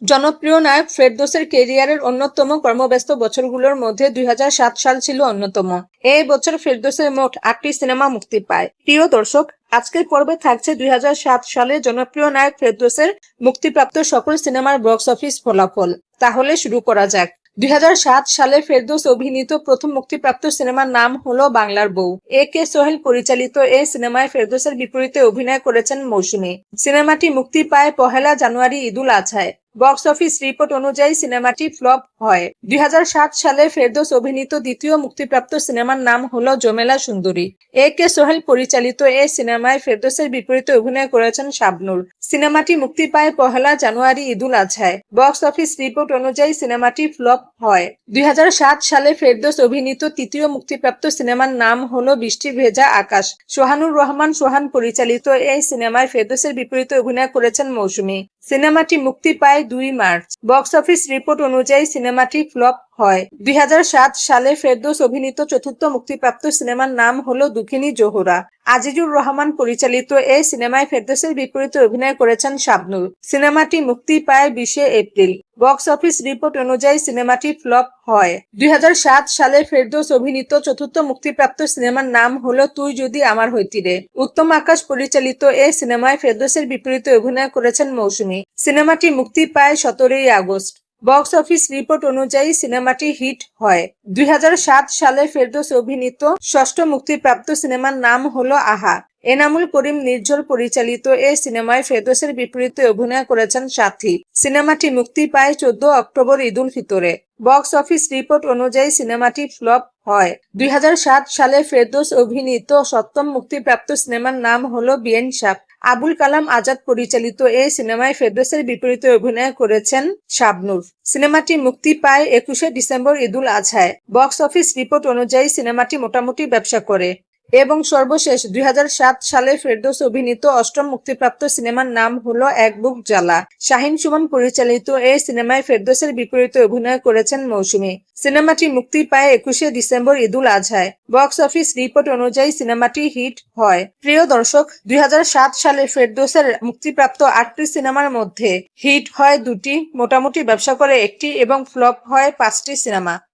জনপ্রিয় নায়ক ফেরদৌসের ক্যারিয়ারের অন্যতম কর্মব্যস্ত বছরগুলোর মধ্যে 2007 সাল ছিল অন্যতম। এই বছর ফেরদৌসের মোট 8টি সিনেমা মুক্তি পায়। প্রিয় দর্শক, আজকের পর্বে থাকছে 2007 সালে জনপ্রিয় নায়ক ফেরদৌসের মুক্তিপ্রাপ্ত সকল সিনেমার বক্স অফিস ফলাফল। তাহলে শুরু করা যাক। 2007 সালে ফেরদৌস অভিনীত প্রথম মুক্তিপ্রাপ্ত সিনেমার নাম হলো বাংলার বউ। এ কে সোহেল পরিচালিত এই সিনেমায় ফেরদৌসের বিপরীতে অভিনয় করেছেন মৌসুমী। সিনেমাটি মুক্তি পায় 1 জানুয়ারি ঈদুল আজহায়। বক্স অফিস রিপোর্ট অনুযায়ী সিনেমাটি ফ্লপ হয়। 2007 সালে ফেরদৌস অভিনীত দ্বিতীয় মুক্তিপ্রাপ্ত সিনেমার নাম হলো জমেলা সুন্দরী। এ কে সোহেল পরিচালিত এই সিনেমায় ফেরদৌসের বিপরীতে অভিনয় করেছেন শাবনূর। সিনেমাটি মুক্তি পায় 1 জানুয়ারি ঈদুল আজহায়। বক্স অফিস রিপোর্ট অনুযায়ী সিনেমাটি ফ্লপ হয়। 2007 সালে ফেরদৌস অভিনীত তৃতীয় মুক্তিপ্রাপ্ত সিনেমার নাম হলো বৃষ্টি ভেজা আকাশ। সোহানুর রহমান সোহান পরিচালিত এই সিনেমায় ফেরদৌসের বিপরীতে অভিনয় করেছেন মৌসুমী। সিনেমাটি মুক্তি পায় 2 মার্চ। বক্স অফিস রিপোর্ট অনুযায়ী সিনেমাটি ফ্লপ হয়। 2007 সালে ফেরদৌস অভিনীত চতুর্থ মুক্তিপ্রাপ্ত সিনেমার নাম হলো দুঃখিনী জোহরা। আজিজুর রহমান পরিচালিত এই সিনেমায় ফেরদৌসের বিপরীতে অভিনয় করেছেন শাবনূর। সিনেমাটি মুক্তি পায় 20 এপ্রিল। বক্স অফিস রিপোর্ট অনুযায়ী সিনেমাটি ফ্লপ হয়। 2007 সালে ফেরদৌস অভিনীত চতুর্থ মুক্তিপ্রাপ্ত সিনেমার নাম হলো তুই যদি আমার হইতিরে। উত্তম আকাশ পরিচালিত এই সিনেমায় ফেরদৌসের বিপরীতে অভিনয় করেছেন মৌসুমী। সিনেমাটি মুক্তি পায় 17 আগস্ট। বক্স অফিস রিপোর্ট অনুযায়ী সিনেমাটি হিট হয়। 2007 সালে ফেরদৌস অভিনীত ষষ্ঠ মুক্তিপ্রাপ্ত সিনেমার নাম হলো আহা। এনামুল করিম নির্ঝর পরিচালিত এই সিনেমায় ফেরদৌসের বিপরীতে অভিনয় করেছেন সাথী। সিনেমাটি মুক্তি পায় 14 অক্টোবর ঈদুল ফিতরে। বক্স অফিস রিপোর্ট অনুযায়ী সিনেমাটি ফ্লপ হয়। 2007 সালে ফেরদৌস অভিনীত সপ্তম মুক্তিপ্রাপ্ত সিনেমার নাম হলো বিএন সাপ। আবুল কালাম আজাদ পরিচালিত এই সিনেমায় ফেরদৌসের বিপরীতে অভিনয় করেছেন শাবনূর। সিনেমাটি মুক্তি পায় 21 ডিসেম্বর ঈদুল আজহায়। বক্স অফিস রিপোর্ট অনুযায়ী সিনেমাটি মোটামুটি ব্যবসা করে। এবং সর্বশেষ 2007 সালে ফেরদৌস অভিনীত অষ্টম মুক্তিপ্রাপ্ত সিনেমার নাম হলো এক বুক জ্বালা। শাহিন সুমন পরিচালিত এই সিনেমায় ফেরদৌসের বিপরীতে অভিনয় করেছেন মৌসুমী। সিনেমাটি মুক্তি পায় 21 ডিসেম্বর ঈদুল আজহায়। বক্স অফিস রিপোর্ট অনুযায়ী সিনেমাটি হিট হয়। প্রিয় দর্শক, 2007 সালে ফেরদৌসের মুক্তিপ্রাপ্ত 8টি সিনেমার মধ্যে হিট হয় 2টি, মোটামুটি ব্যবসা করে 1টি এবং ফ্লপ হয় 5টি সিনেমা।